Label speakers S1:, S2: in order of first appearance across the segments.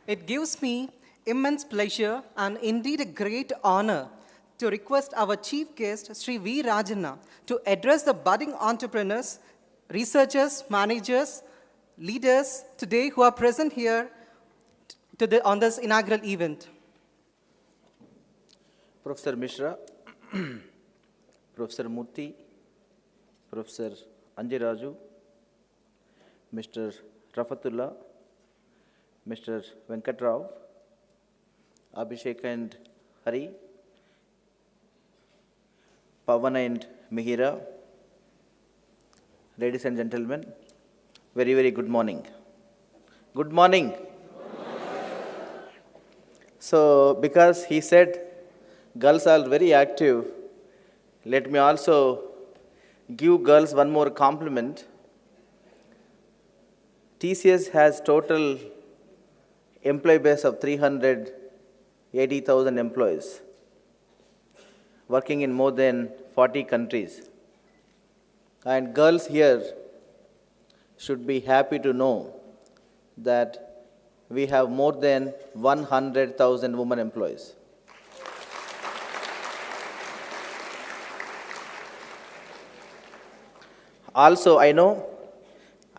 S1: It gives me immense pleasure and indeed a great honor to request our chief guest, Sri V. Rajanna, to address the budding entrepreneurs, researchers, managers, leaders today who are present here on this inaugural event.
S2: Professor Mishra, Professor Murthy, Professor Anjiraju, Mr. Rafatullah, Mr. Venkatrao, Abhishek and Hari, Pavan and Mihira, ladies and gentlemen, very, very good morning. Good morning. So, because he said girls are very active, let me also give girls one more compliment. TCS has total employee base of 380,000 employees, working in more than 40 countries. And girls here should be happy to know that we have more than 100,000 women employees. Also, I know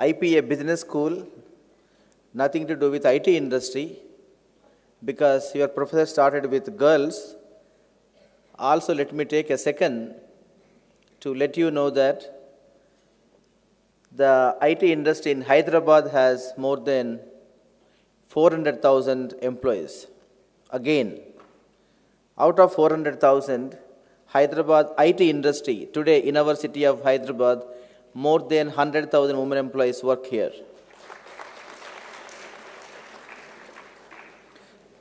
S2: IP, a business school, nothing to do with IT industry, because your professor started with girls. Also, let me take a second to let you know that the IT industry in Hyderabad has more than 400,000 employees. Again, out of 400,000, Hyderabad IT industry, today in our city of Hyderabad, more than 100,000 women employees work here.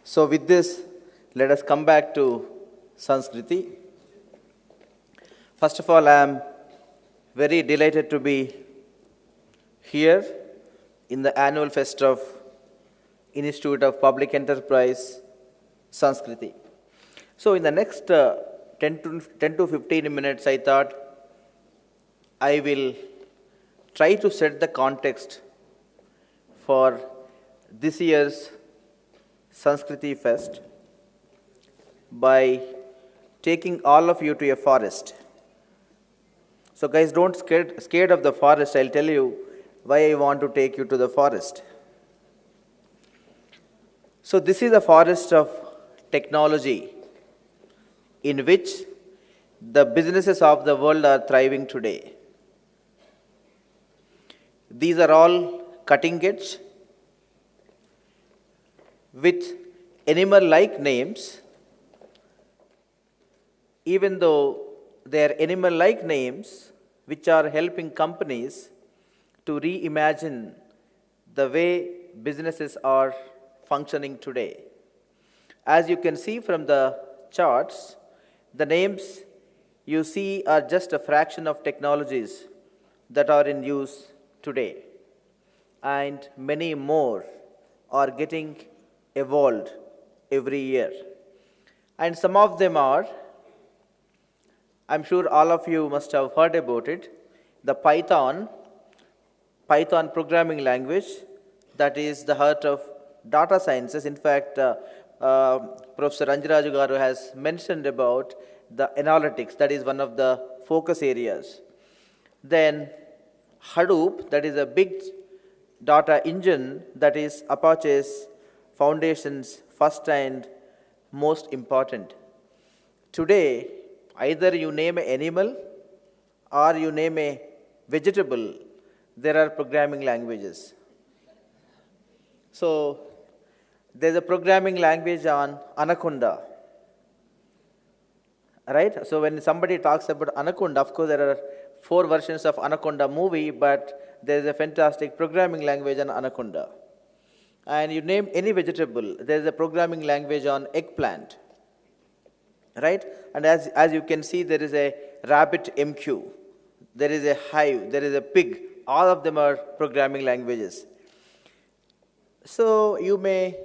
S2: So with this, let us come back to Sanskriti. First of all, I am very delighted to be here in the annual fest of Institute of Public Enterprise, Sanskriti. So in the next 10 to 15 minutes, I thought I will try to set the context for this year's Sanskriti Fest by taking all of you to a forest. So guys, don't scared of the forest. I'll tell you why I want to take you to the forest. So this is a forest of technology in which the businesses of the world are thriving today. These are all cutting edge with animal-like names. Even though they are animal-like names, which are helping companies to reimagine the way businesses are functioning today. As you can see from the charts, the names you see are just a fraction of technologies that are in use today, and many more are getting evolved every year. And some of them are, I'm sure all of you must have heard about it, the Python programming language, that is the heart of data sciences. In fact, Professor Anjiraju Garu has mentioned about the analytics, that is one of the focus areas. Then Hadoop, that is a big data engine, that is Apache's foundation's first and most important. Today, either you name an animal or you name a vegetable, there are programming languages. So, there's a programming language on Anaconda, right? So, when somebody talks about Anaconda, of course, there are 4 versions of Anaconda movie, but there's a fantastic programming language on Anaconda. And you name any vegetable, there's a programming language on eggplant, right? And as you can see, there is a rabbit MQ, there is a hive, there is a pig. All of them are programming languages. So you may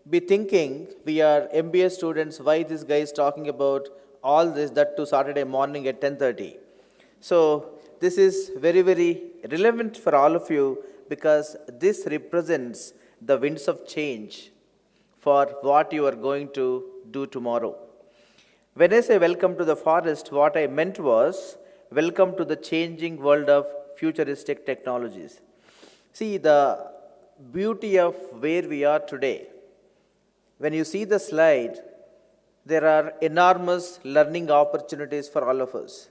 S2: be thinking, we are MBA students, why this guy is talking about all this, that to Saturday morning at 10:30. So this is very, very relevant for all of you, because this represents the winds of change for what you are going to do tomorrow. When I say welcome to the forest, what I meant was welcome to the changing world of futuristic technologies. See, the beauty of where we are today, when you see the slide, there are enormous learning opportunities for all of us.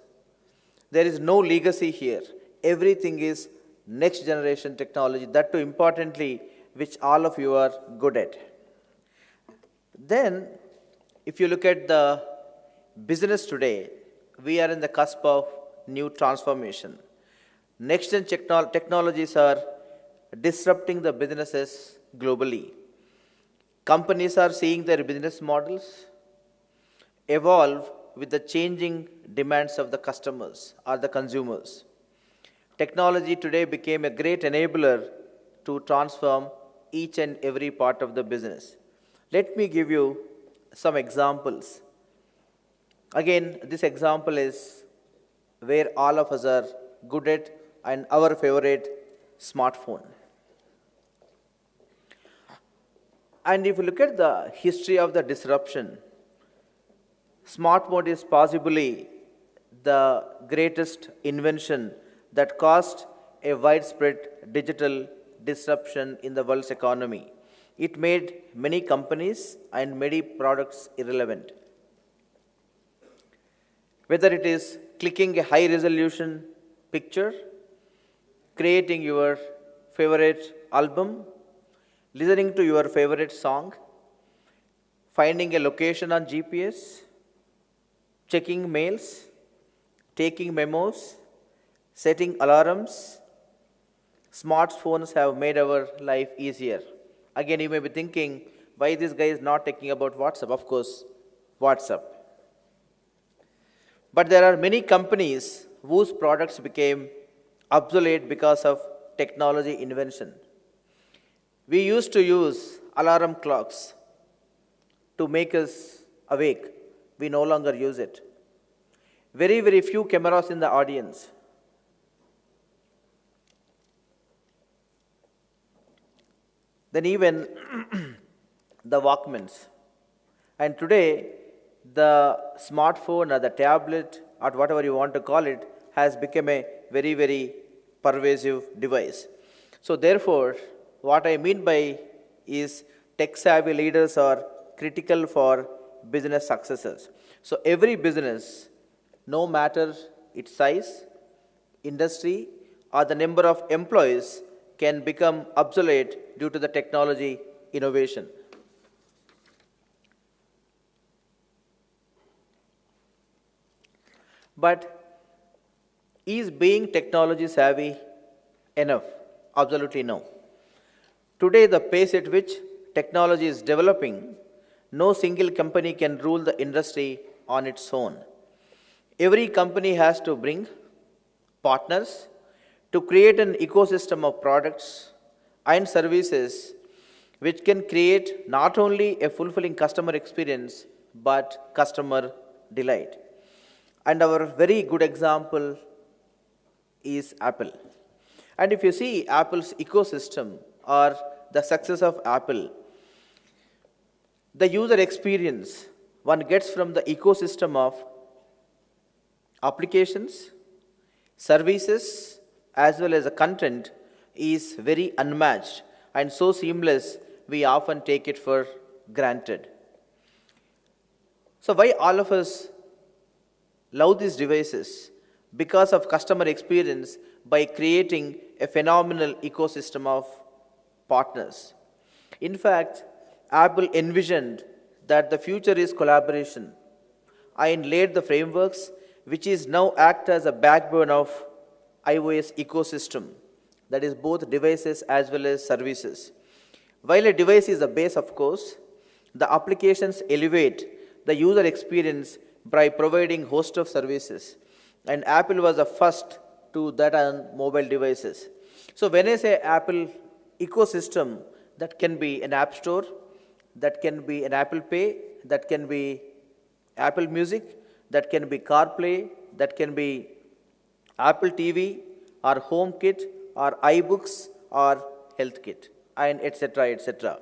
S2: There is no legacy here. Everything is next generation technology, that too importantly, which all of you are good at. Then, if you look at the business today, we are in the cusp of new transformation. Next gen technologies are disrupting the businesses globally. Companies are seeing their business models evolve with the changing demands of the customers or the consumers. Technology today became a great enabler to transform each and every part of the business. Let me give you some examples. Again, this example is where all of us are good at and our favorite smartphone. And if you look at the history of the disruption, smartphone is possibly the greatest invention that caused a widespread digital disruption in the world's economy. It made many companies and many products irrelevant. Whether it is clicking a high resolution picture, creating your favorite album, listening to your favorite song, finding a location on GPS, checking mails, taking memos, setting alarms, smartphones have made our life easier. Again, you may be thinking, why this guy is not talking about WhatsApp? Of course, WhatsApp. But there are many companies whose products became obsolete because of technology invention. We used to use alarm clocks to make us awake. We no longer use it. Very, very few cameras in the audience. Then even the Walkmans. And today, the smartphone or the tablet or whatever you want to call it has become a very, very pervasive device. So therefore, what I mean by is tech-savvy leaders are critical for business successes. So every business, no matter its size, industry, or the number of employees, can become obsolete due to the technology innovation. But is being technology savvy enough? Absolutely no. Today, the pace at which technology is developing, no single company can rule the industry on its own. Every company has to bring partners to create an ecosystem of products and services which can create not only a fulfilling customer experience but customer delight. And our very good example is Apple. And if you see Apple's ecosystem or the success of Apple, the user experience one gets from the ecosystem of applications, services, as well as the content is very unmatched and so seamless we often take it for granted. So why all of us love these devices? Because of customer experience by creating a phenomenal ecosystem of partners. In fact, Apple envisioned that the future is collaboration and laid the frameworks which is now act as a backbone of iOS ecosystem, that is both devices as well as services. While a device is the base, of course, the applications elevate the user experience by providing host of services. And Apple was the first to that on mobile devices. So when I say Apple ecosystem, that can be an app store, that can be an Apple Pay, that can be Apple Music, that can be CarPlay, that can be Apple TV or HomeKit or iBooks or HealthKit and etc. etc.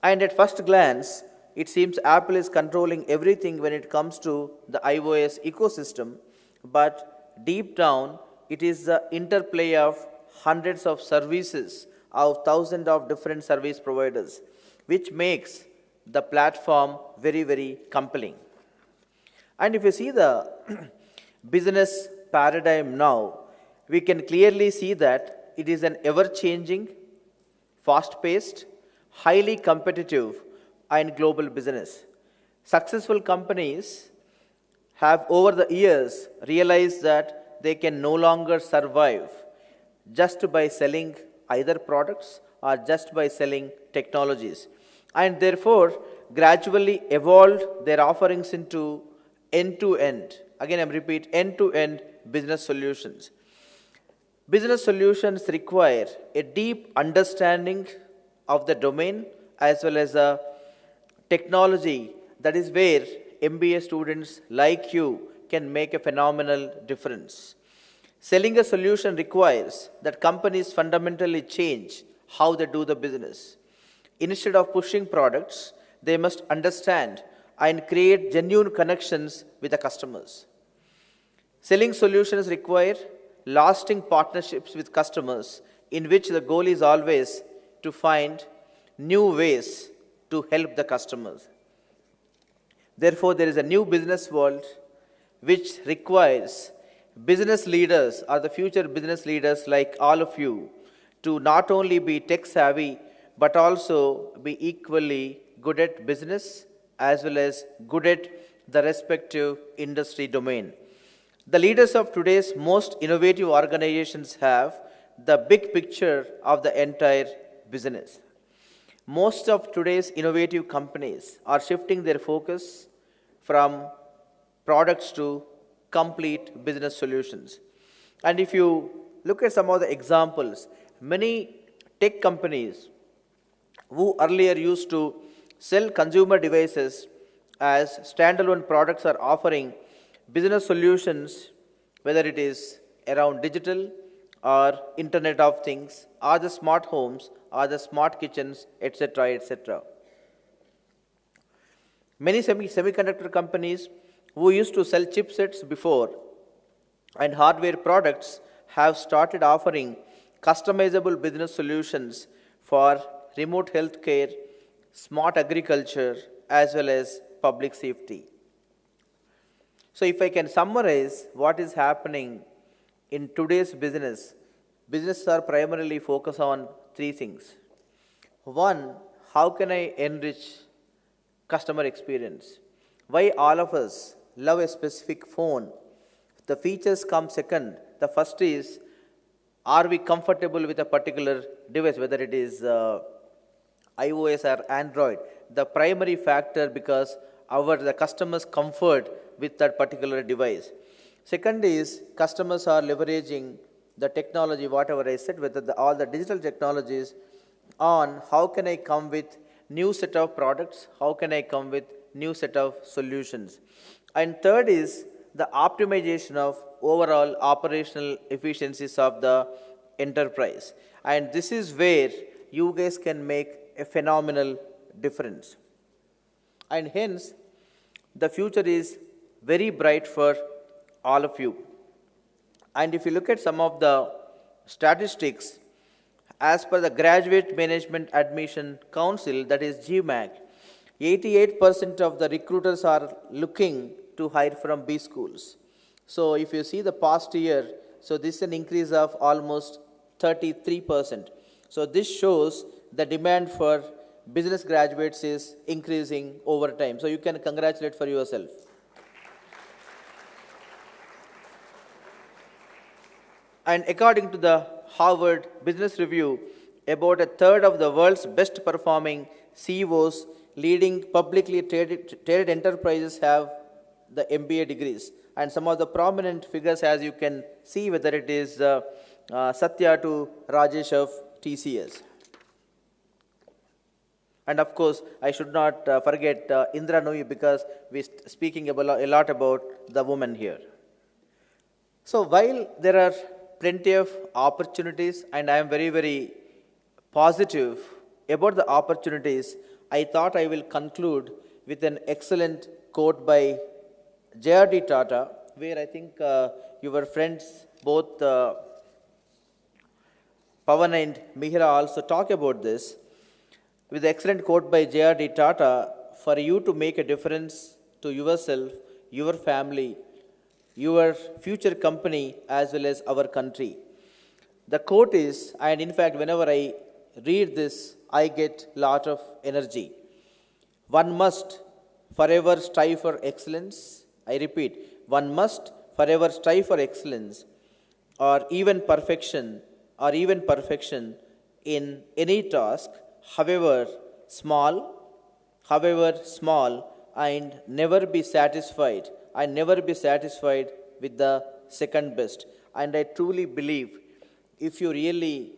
S2: And at first glance, it seems Apple is controlling everything when it comes to the iOS ecosystem, but deep down, it is the interplay of hundreds of services, of thousands of different service providers, which makes the platform very, very compelling. And if you see the business paradigm now, we can clearly see that it is an ever changing, fast paced, highly competitive, and global business. Successful companies have over the years realized that they can no longer survive just by selling either products or just by selling technologies, and therefore gradually evolved their offerings into end to end. Again, I repeat, end to end business solutions. Business solutions require a deep understanding of the domain as well as a technology. That is where MBA students like you can make a phenomenal difference. Selling a solution requires that companies fundamentally change how they do the business. Instead of pushing products, they must understand and create genuine connections with the customers. Selling solutions require lasting partnerships with customers in which the goal is always to find new ways to help the customers. Therefore, there is a new business world which requires business leaders or the future business leaders like all of you to not only be tech savvy but also be equally good at business as well as good at the respective industry domain. The leaders of today's most innovative organizations have the big picture of the entire business. Most of today's innovative companies are shifting their focus from products to complete business solutions. And if you look at some of the examples, many tech companies who earlier used to sell consumer devices as standalone products are offering business solutions, whether it is around digital or Internet of Things, or the smart homes, or the smart kitchens, etc., etc. Many semiconductor companies who used to sell chipsets before and hardware products have started offering customizable business solutions for remote healthcare, smart agriculture, as well as public safety. So if I can summarize what is happening in today's businesses are primarily focused on three things. One, how can I enrich customer experience? Why all of us love a specific phone? The features come second. The first is, are we comfortable with a particular device, whether it is iOS or Android? The primary factor because the customer's comfort with that particular device. Second is, customers are leveraging the technology, whatever I said, whether all the digital technologies on how can I come with new set of products, how can I come with new set of solutions. And third is the optimization of overall operational efficiencies of the enterprise. And this is where you guys can make a phenomenal difference. And hence, the future is very bright for all of you. And if you look at some of the statistics, as per the Graduate Management Admission Council, that is GMAC, 88% of the recruiters are looking to hire from B schools. So if you see the past year, so this is an increase of almost 33%. So this shows the demand for business graduates is increasing over time. So you can congratulate for yourself. And according to the Harvard Business Review, about a third of the world's best performing CEOs leading publicly traded enterprises have the MBA degrees. And some of the prominent figures, as you can see, whether it is Satya to Rajesh of TCS. And of course, I should not forget Indra Nooyi, because we're speaking a lot about the woman here. So while there are plenty of opportunities, and I am very, very positive about the opportunities, I thought I will conclude with an excellent quote by J.R.D. Tata, where I think your friends, both Pavan and Mihira, also talk about this, with the excellent quote by J.R.D. Tata: for you to make a difference to yourself, your family, your future company, as well as our country. The quote is, and in fact, whenever I read this, I get lot of energy. One must forever strive for excellence. I repeat, one must forever strive for excellence or even perfection in any task, however small, and never be satisfied. Never be satisfied with the second best. And I truly believe if you really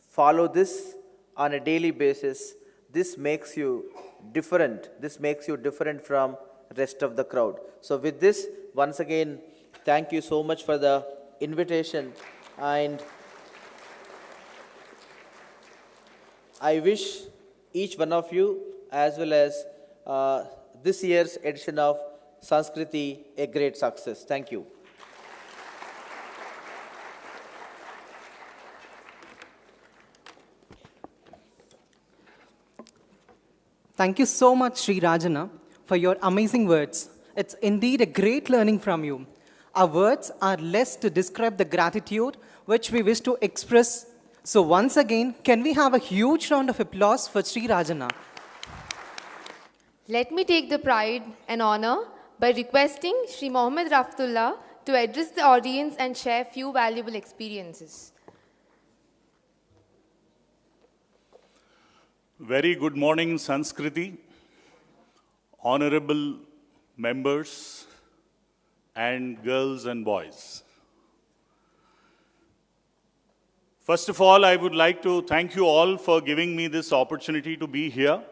S2: follow this on a daily basis, this makes you different. This makes you different from rest of the crowd. So with this, once again, thank you so much for the invitation, and I wish each one of you, as well as this year's edition of Sanskriti, a great success. Thank you.
S1: Thank you so much, Sri Rajana, for your amazing words. It's indeed a great learning from you. Our words are less to describe the gratitude which we wish to express. So once again, can we have a huge round of applause for Sri Rajana?
S3: Let me take the pride and honor by requesting Sri Mohammed Raftullah to address the audience and share few valuable experiences.
S4: Very good morning, Sanskriti, honorable members, and girls and boys. First of all, I would like to thank you all for giving me this opportunity to be here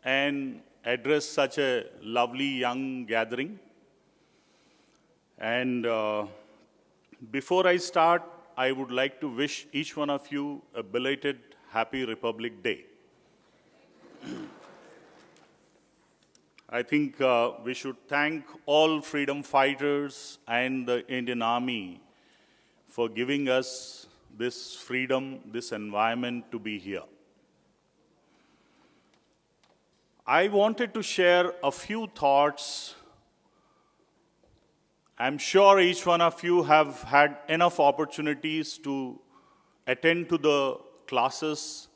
S4: and address such a lovely young gathering. And before I start, I would like to wish each one of you a belated Happy Republic Day. I think we should thank all freedom fighters and the Indian Army for giving us this freedom, this environment to be here. I wanted to share a few thoughts. I'm sure each one of you have had enough opportunities to attend to the classes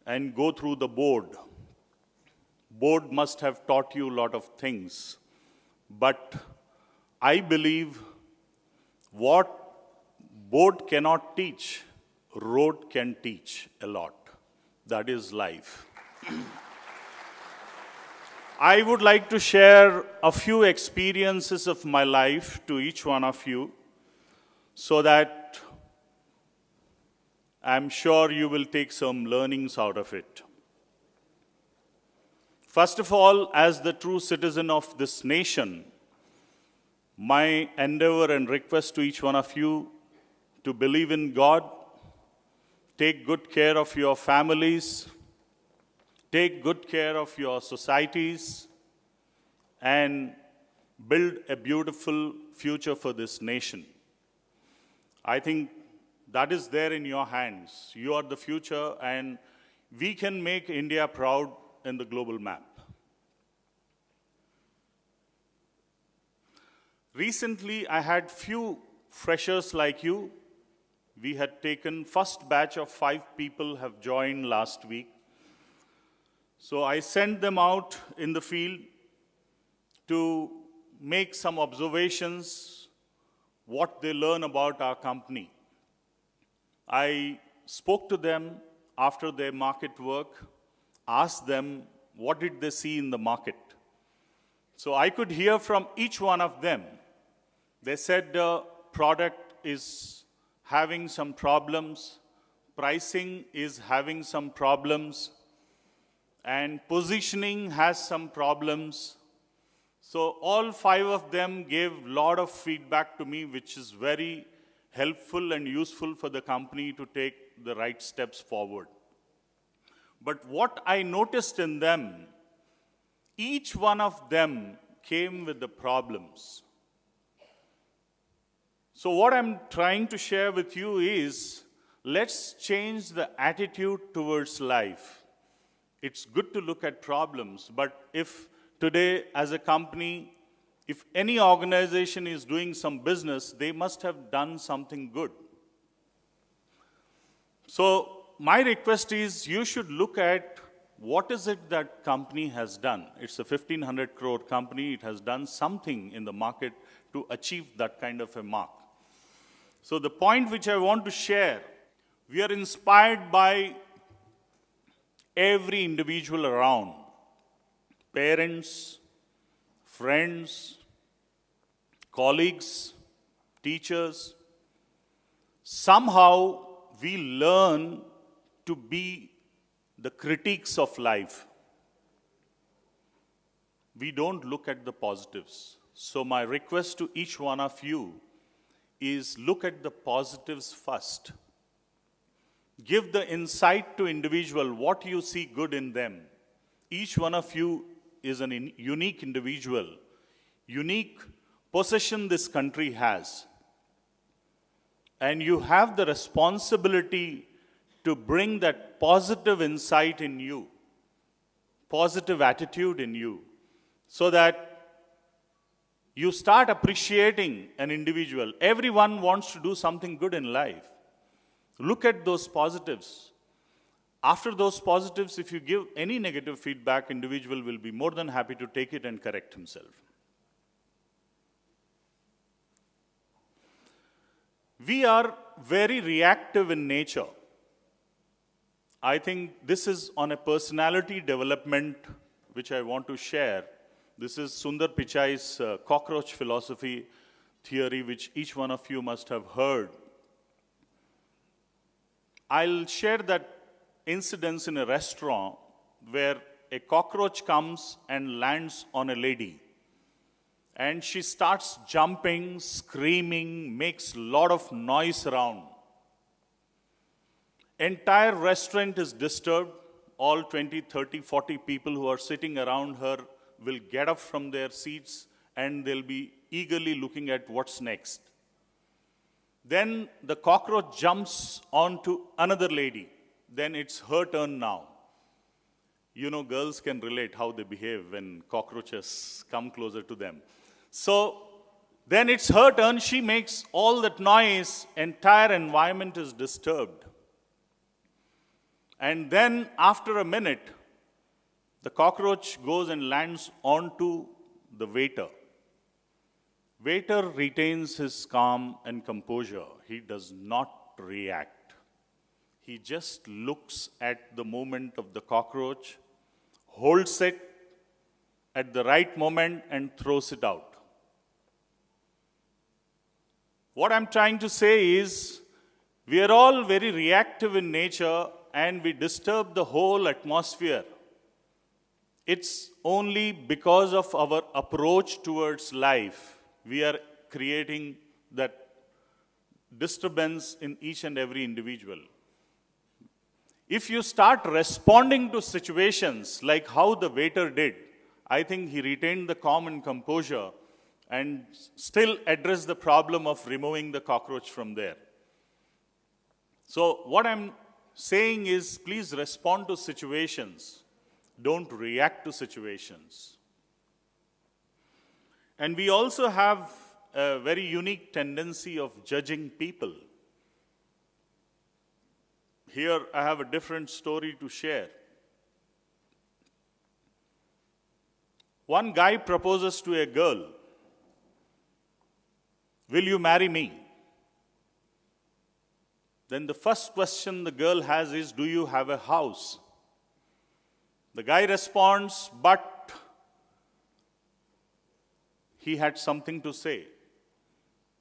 S4: and go through the board. Board must have taught you a lot of things, but I believe what board cannot teach, road can teach a lot. That is life. I would like to share a few experiences of my life to each one of you so that I'm sure you will take some learnings out of it. First of all, as the true citizen of this nation, my endeavor and request to each one of you to believe in God, take good care of your families, take good care of your societies, and build a beautiful future for this nation. I think that is there in your hands. You are the future, and we can make India proud in the global map. Recently, I had few freshers like you. We had taken first batch of 5 people have joined last week. So I sent them out in the field to make some observations, what they learn about our company. I spoke to them after their market work, asked them what did they see in the market. So I could hear from each one of them. They said the product is having some problems, pricing is having some problems, and positioning has some problems. So all 5 of them gave a lot of feedback to me, which is very helpful and useful for the company to take the right steps forward. But what I noticed in them, each one of them came with the problems. So what I'm trying to share with you is, let's change the attitude towards life. It's good to look at problems, but if today as a company, if any organization is doing some business, they must have done something good. So my request is, you should look at what is it that company has done. It's a 1,500 crore company. It has done something in the market to achieve that kind of a mark. So the point which I want to share, we are inspired by every individual around. Parents, friends, colleagues, teachers. Somehow we learn to be the critiques of life. We don't look at the positives. So my request to each one of you is, look at the positives first. Give the insight to individual, what you see good in them. Each one of you is an unique individual, unique possession this country has. And you have the responsibility to bring that positive insight in you, positive attitude in you, so that you start appreciating an individual. Everyone wants to do something good in life. Look at those positives. After those positives, if you give any negative feedback, individual will be more than happy to take it and correct himself. We are very reactive in nature. I think this is on a personality development which I want to share. This is Sundar Pichai's cockroach philosophy theory, which each one of you must have heard. I'll share that incident in a restaurant where a cockroach comes and lands on a lady. And she starts jumping, screaming, makes a lot of noise around. Entire restaurant is disturbed. All 20, 30, 40 people who are sitting around her will get up from their seats and they'll be eagerly looking at what's next. Then the cockroach jumps onto another lady. Then it's her turn now. You know, girls can relate how they behave when cockroaches come closer to them. So then it's her turn. She makes all that noise. Entire environment is disturbed. And then after a minute, the cockroach goes and lands onto the waiter. Waiter retains his calm and composure. He does not react. He just looks at the movement of the cockroach, holds it at the right moment and throws it out. What I'm trying to say is, we are all very reactive in nature and we disturb the whole atmosphere. It's only because of our approach towards life we are creating that disturbance in each and every individual. If you start responding to situations like how the waiter did, I think he retained the calm and composure and still addressed the problem of removing the cockroach from there. So what I'm saying is, please respond to situations. Don't react to situations. And we also have a very unique tendency of judging people. Here I have a different story to share. One guy proposes to a girl, "Will you marry me?" Then the first question the girl has is, "Do you have a house?" The guy responds, but he had something to say.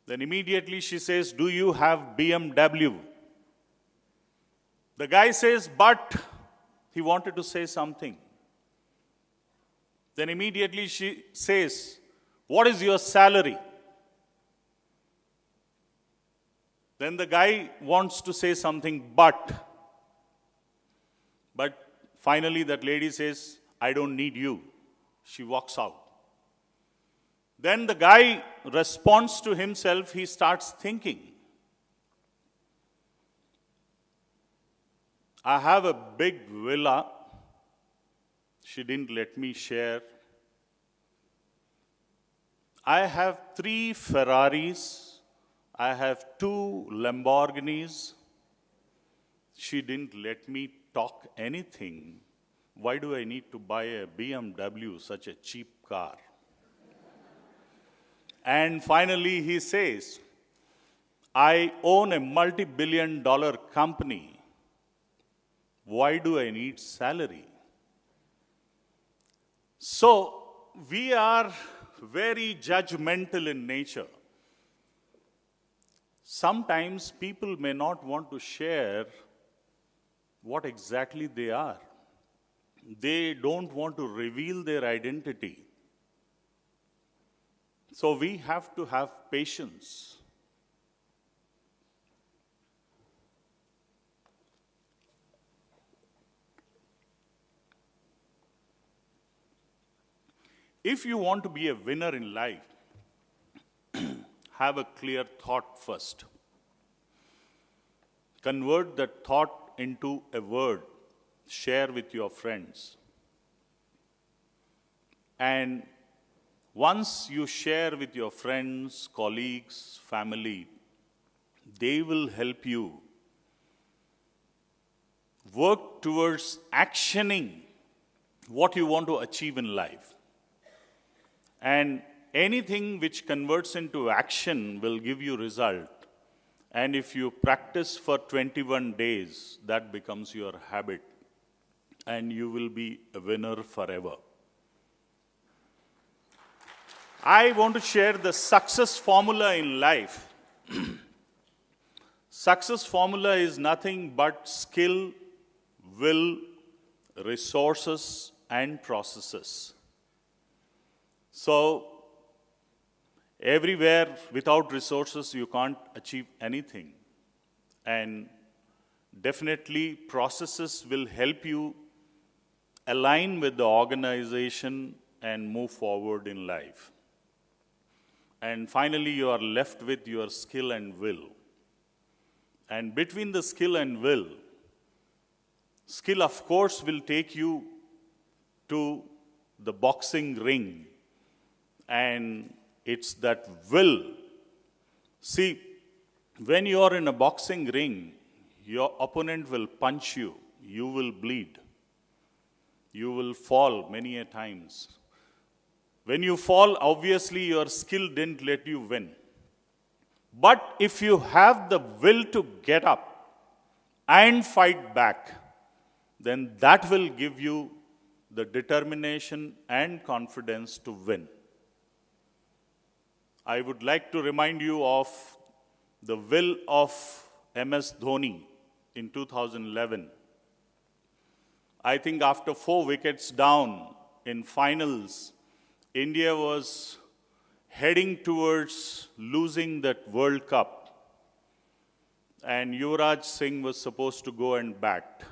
S4: Then immediately she says, "Do you have BMW?" The guy says, but he wanted to say something. Then immediately she says, "What is your salary?" Then the guy wants to say something, but Finally, that lady says, I don't need you. She walks out. Then the guy responds to himself, he starts thinking, I have a big villa. She didn't let me share. I have 3 Ferraris. I have 2 Lamborghinis. She didn't let me talk anything. Why do I need to buy a BMW, such a cheap car? And finally he says, I own a multi-billion-dollar company. Why do I need salary? So we are very judgmental in nature. Sometimes people may not want to share what exactly they are. They don't want to reveal their identity. So we have to have patience. If you want to be a winner in life, have a clear thought first. Convert that thought into a word. Share with your friends. And once you share with your friends, colleagues, family, they will help you work towards actioning what you want to achieve in life. And anything which converts into action will give you result. And if you practice for 21 days, that becomes your habit. And you will be a winner forever. I want to share the success formula in life. Success formula is nothing but skill, will, resources, and processes. So, everywhere without resources, you can't achieve anything. And definitely, processes will help you align with the organization and move forward in life. And finally, you are left with your skill and will. And between the skill and will, skill, of course, will take you to the boxing ring. And it's that will. See, when you are in a boxing ring, your opponent will punch you. You will bleed. You will fall many a times. When you fall, obviously your skill didn't let you win. But if you have the will to get up and fight back, then that will give you the determination and confidence to win. I would like to remind you of the will of MS Dhoni in 2011. I think after 4 wickets down in finals, India was heading towards losing that World Cup. And Yuvraj Singh was supposed to go and bat.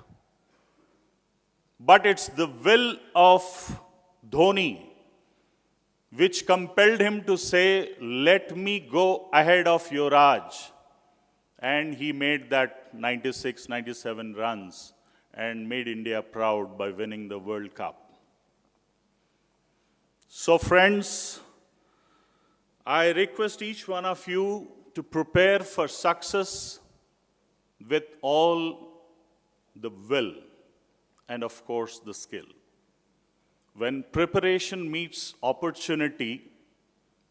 S4: But it's the will of Dhoni which compelled him to say, let me go ahead of Yuvraj. And he made that 96, 97 runs and made India proud by winning the World Cup. So friends, I request each one of you to prepare for success with all the will and of course the skill. When preparation meets opportunity,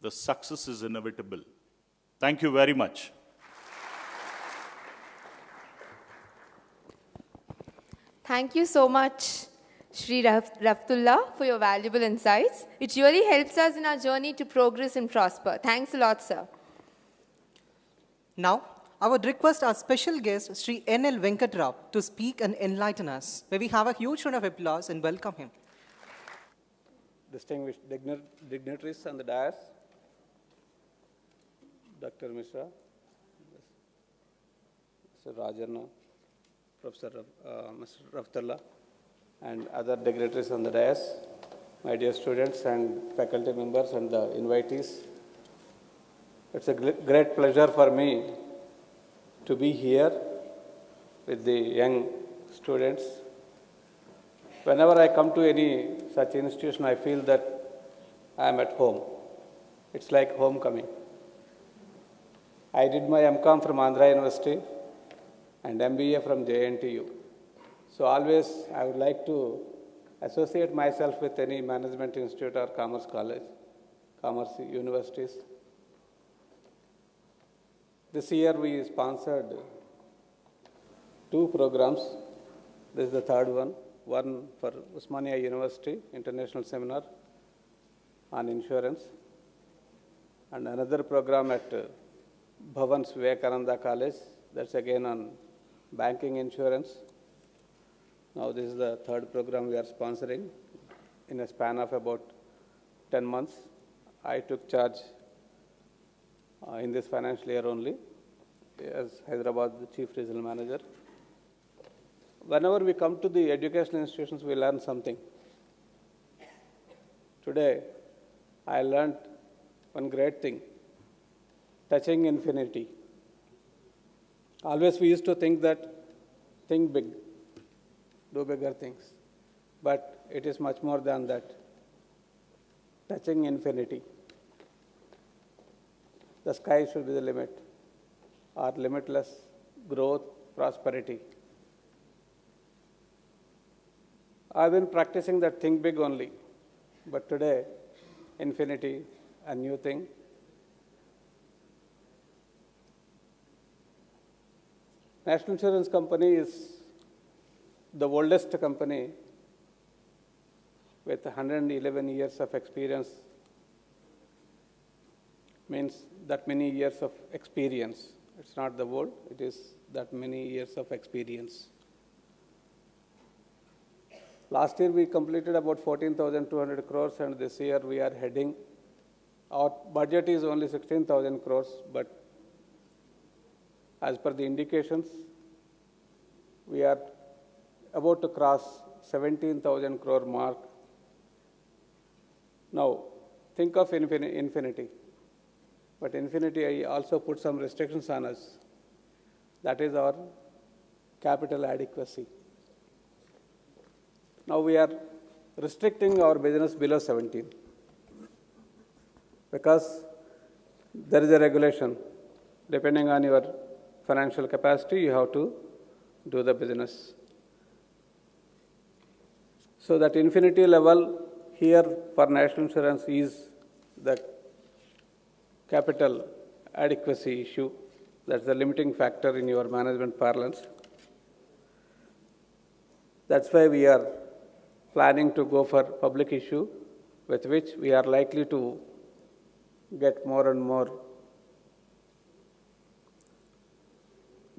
S4: the success is inevitable. Thank you very much.
S3: Thank you so much, Shri Raftullah, for your valuable insights. It really helps us in our journey to progress and prosper. Thanks a lot, sir.
S1: Now, I would request our special guest, Sri N.L. Venkatrao, to speak and enlighten us. May we have a huge round of applause and welcome him.
S5: Distinguished dignitaries on the dais, Dr. Mishra, Mr. Rajarna, Professor Mr. Raftullah, and other dignitaries on the dais, my dear students and faculty members and the invitees. It's a great pleasure for me to be here with the young students. Whenever I come to any such institution, I feel that I am at home. It's like homecoming. I did my MCom from Andhra University and MBA from JNTU. So always I would like to associate myself with any management institute or commerce college, commerce universities. This year we sponsored 2 programs. This is the third one. One for Osmania University, International Seminar on Insurance, and another program at Bhavan's Vivekananda College, that's again on banking insurance. Now this is the third program we are sponsoring in a span of about 10 months. I took charge in this financial year only as Hyderabad Chief Regional Manager. Whenever we come to the educational institutions, we learn something. Today, I learned one great thing, touching infinity. Always we used to think that, think big, do bigger things. But it is much more than that, touching infinity. The sky should be the limit, or limitless growth, prosperity. I've been practicing that think big only, but today, infinity, a new thing. National Insurance Company is the oldest company with 111 years of experience, means that many years of experience. It's not the old, it is that many years of experience. Last year we completed about 14,200 crores, and this year we are heading. Our budget is only 16,000 crores, but as per the indications, we are about to cross 17,000 crore mark. Now, think of infinity. But infinity also put some restrictions on us. That is our capital adequacy. Now we are restricting our business below 17 because there is a regulation. Depending on your financial capacity, you have to do the business. So that infinity level here for national insurance is the capital adequacy issue. That's the limiting factor in your management parlance. That's why we are planning to go for public issue, with which we are likely to get more and more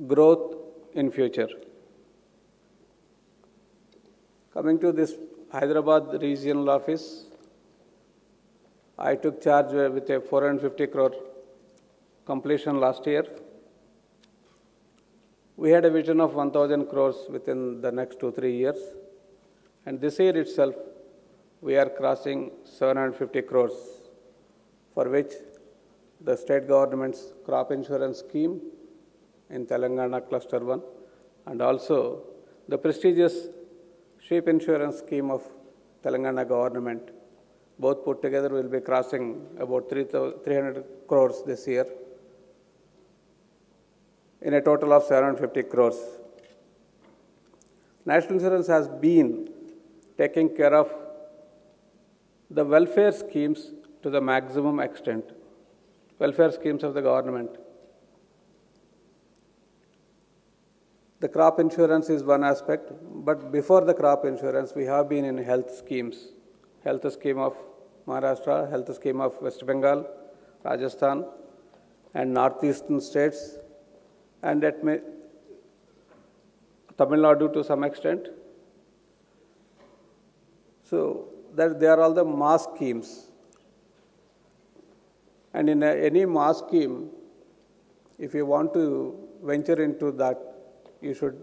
S5: growth in future. Coming to this Hyderabad regional office, I took charge with a 450 crore completion last year. We had a vision of 1,000 crores within the next 2-3 years. And this year itself, we are crossing 750 crores, for which the state government's crop insurance scheme in Telangana Cluster 1, and also the prestigious sheep insurance scheme of Telangana government, both put together will be crossing about 300 crores this year, in a total of 750 crores. National Insurance has been taking care of the welfare schemes to the maximum extent, welfare schemes of the government. The crop insurance is one aspect, but before the crop insurance, we have been in health schemes. Health scheme of Maharashtra, health scheme of West Bengal, Rajasthan, and northeastern states, and at Tamil Nadu to some extent. So that they are all the mass schemes. And in any mass scheme, if you want to venture into that, you should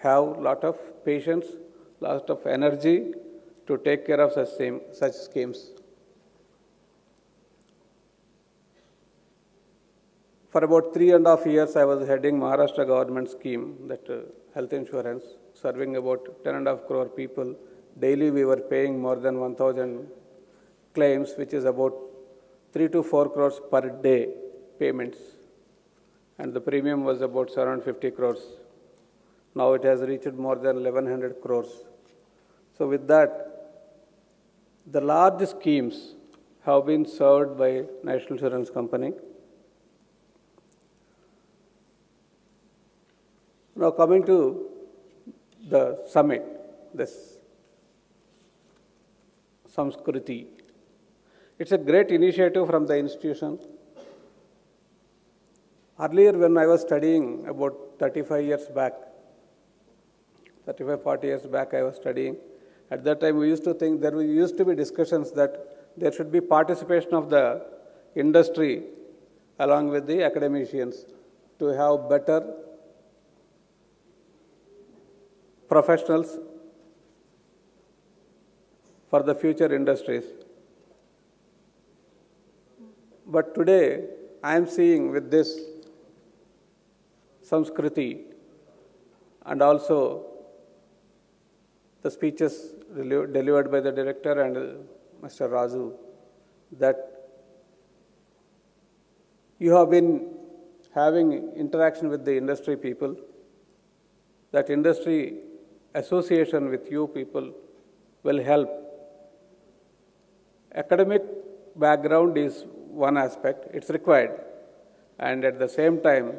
S5: have a lot of patience, lot of energy to take care of such schemes. For about 3.5 years, I was heading Maharashtra government scheme, that health insurance, serving about 10.5 crore people. Daily, we were paying more than 1,000 claims, which is about 3 to 4 crores per day payments. And the premium was about 750 crores. Now it has reached more than 1,100 crores. So with that, the large schemes have been served by National Insurance Company. Now coming to the summit, this Sanskriti. It's a great initiative from the institution. Earlier when I was studying about 40 years back, I was studying. At that time we used to think, there used to be discussions that there should be participation of the industry along with the academicians to have better professionals for the future industries. But today, I am seeing with this Sanskriti and also the speeches delivered by the director and Mr. Raju, that you have been having interaction with the industry people, that industry association with you people will help. Academic background is one aspect, it's required. And at the same time,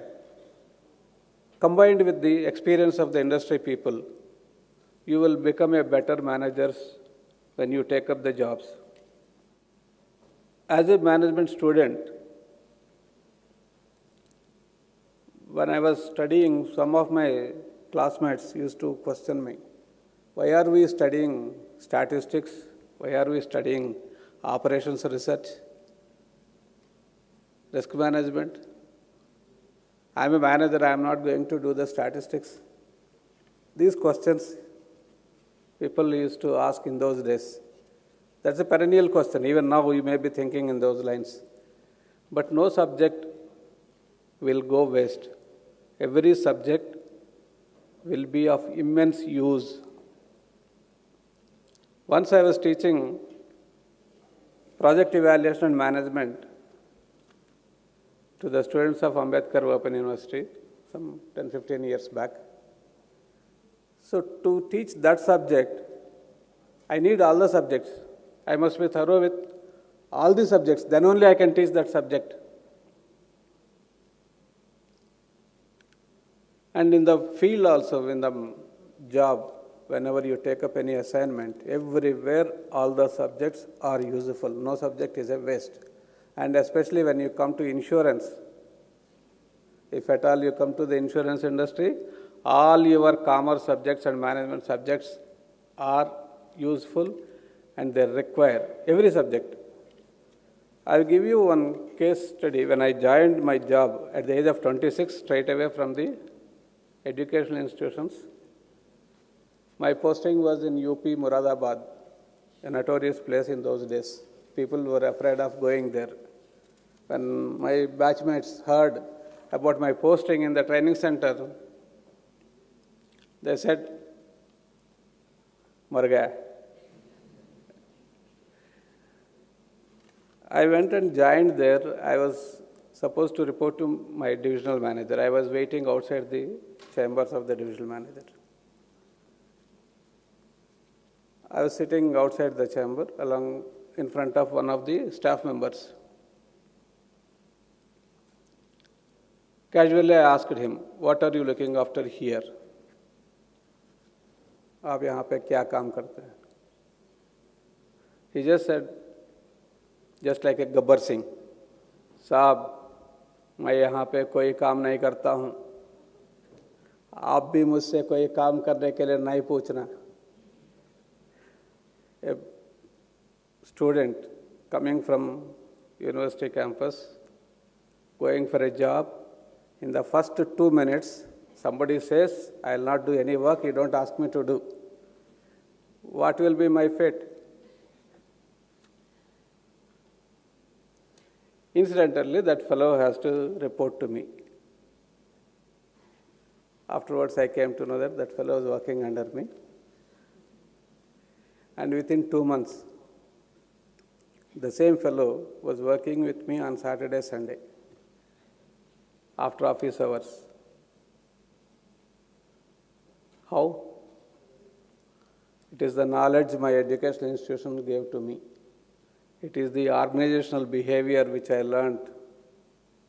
S5: combined with the experience of the industry people, you will become a better managers when you take up the jobs. As a management student, when I was studying, some of my classmates used to question me, why are we studying statistics? Why are we studying operations research, risk management? I am a manager, I am not going to do the statistics. These questions people used to ask in those days. That's a perennial question. Even now you may be thinking in those lines. But no subject will go waste. Every subject will be of immense use. Once I was teaching project evaluation and management to the students of Ambedkar Open University some 10-15 years back. So to teach that subject, I need all the subjects. I must be thorough with all the subjects. Then only I can teach that subject. And in the field also, in the job, whenever you take up any assignment, everywhere all the subjects are useful. No subject is a waste. And especially when you come to insurance, if at all you come to the insurance industry, all your commerce subjects and management subjects are useful and they require every subject. I'll give you one case study. When I joined my job at the age of 26, straight away from the educational institutions, my posting was in UP, Muradabad, a notorious place in those days. People were afraid of going there. When my batchmates heard about my posting in the training center, they said, "Mar gaya." I went and joined there. I was supposed to report to my divisional manager. I was waiting outside the chambers of the divisional manager. I was sitting outside the chamber along in front of one of the staff members. Casually, I asked him, "What are you looking after here? आप यहाँ पे क्या काम करते हैं?" He just said, just like a Gabbar Singh, "साहब, मैं यहाँ पे कोई काम नहीं करता हूँ. आप भी मुझसे कोई काम करने के लिए नहीं पूछना." A student coming from university campus, going for a job, in the first 2 minutes, somebody says, "I will not do any work, you don't ask me to do." what will be my fate? Incidentally, that fellow has to report to me. Afterwards, I came to know that that fellow was working under me. And within 2 months, the same fellow was working with me on Saturday, Sunday, after office hours. How? It is the knowledge my educational institution gave to me. It is the organizational behavior which I learned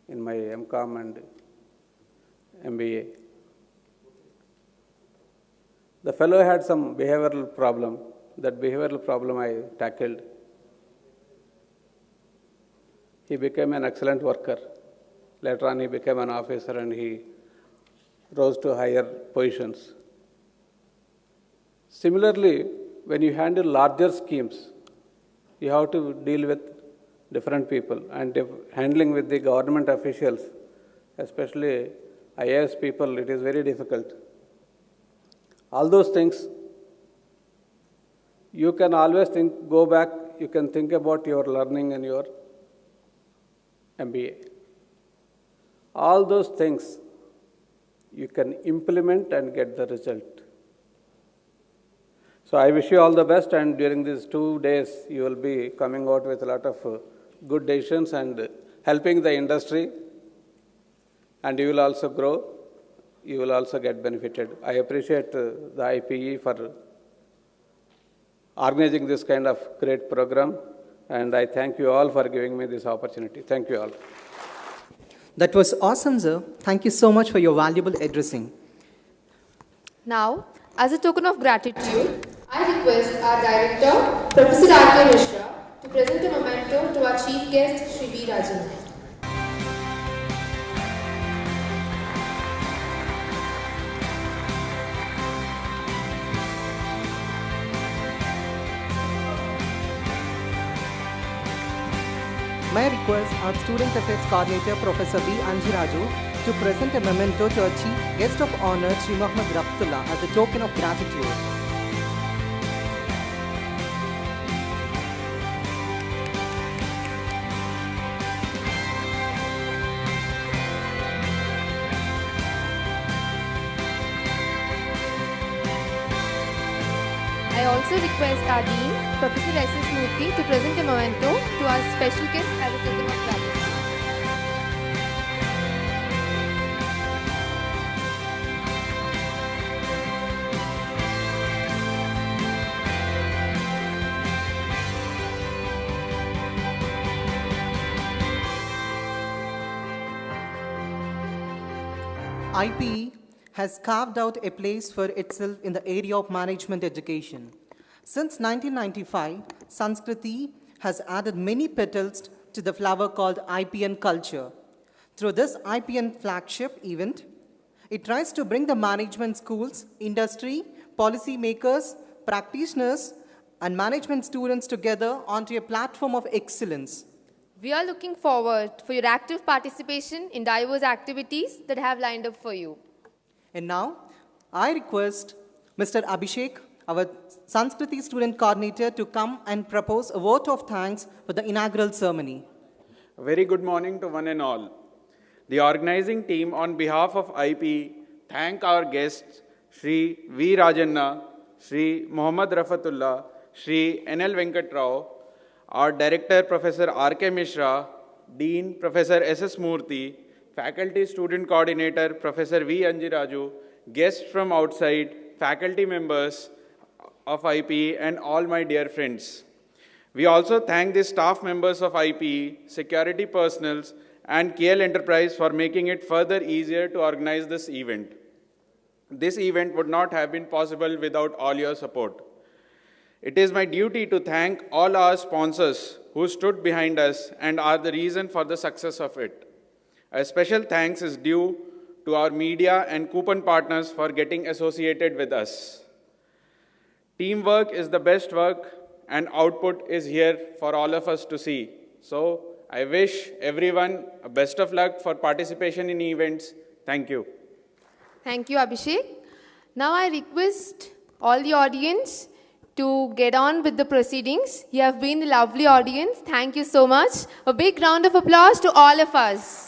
S5: in my MCOM and MBA. The fellow had some behavioral problem. That behavioral problem I tackled. He became an excellent worker. Later on, he became an officer and he rose to higher positions. Similarly, when you handle larger schemes, you have to deal with different people. And if handling with the government officials, especially IAS people, it is very difficult. All those things, you can always go back, you can think about your learning and your MBA. All those things you can implement and get the result. So I wish you all the best, and during these 2 days you will be coming out with a lot of good decisions and helping the industry, and you will also grow, you will also get benefited. I appreciate the IPE for organizing this kind of great program, and I thank you all for giving me this opportunity. Thank you all.
S1: That was awesome, sir. Thank you so much for your valuable addressing.
S3: Now, as a token of gratitude, I request our director, Professor R.K. Mishra, to present a memento to our chief guest, Shri V. Rajan.
S1: May I request our Student Affairs Coordinator, Professor V. Anjiraju, to present a memento to our Chief Guest of Honor, Sri Mohammad Raftullah, as a token of gratitude.
S3: I also request our Dean, Professor S.S. Murthy, to present a memento to our special guest as a token of gratitude.
S1: IPE has carved out a place for itself in the area of management education. Since 1995, Sanskriti has added many petals to the flower called IPN culture. Through this IPN flagship event, it tries to bring the management schools, industry, policymakers, practitioners, and management students together onto a platform of excellence.
S3: We are looking forward for your active participation in diverse activities that have lined up for you.
S1: And now, I request Mr. Abhishek, our Sanskriti student coordinator, to come and propose a vote of thanks for the inaugural ceremony.
S6: A very good morning to one and all. The organizing team, on behalf of IP, thank our guests, Shri V. Rajanna, Shri Mohammad Rafatullah, Shri N.L. Venkatrao, our Director, Professor R.K. Mishra, Dean, Professor S.S. Murthy, Faculty Student Coordinator, Professor V. Anjiraju, guests from outside, faculty members of IPE, and all my dear friends. We also thank the staff members of IPE, security personnel, and KL Enterprise for making it further easier to organize this event. This event would not have been possible without all your support. It is my duty to thank all our sponsors who stood behind us and are the reason for the success of it. A special thanks is due to our media and coupon partners for getting associated with us. Teamwork is the best work, and output is here for all of us to see. So I wish everyone a best of luck for participation in events. Thank you.
S3: Thank you, Abhishek. Now I request all the audience to get on with the proceedings. You have been a lovely audience. Thank you so much. A big round of applause to all of us.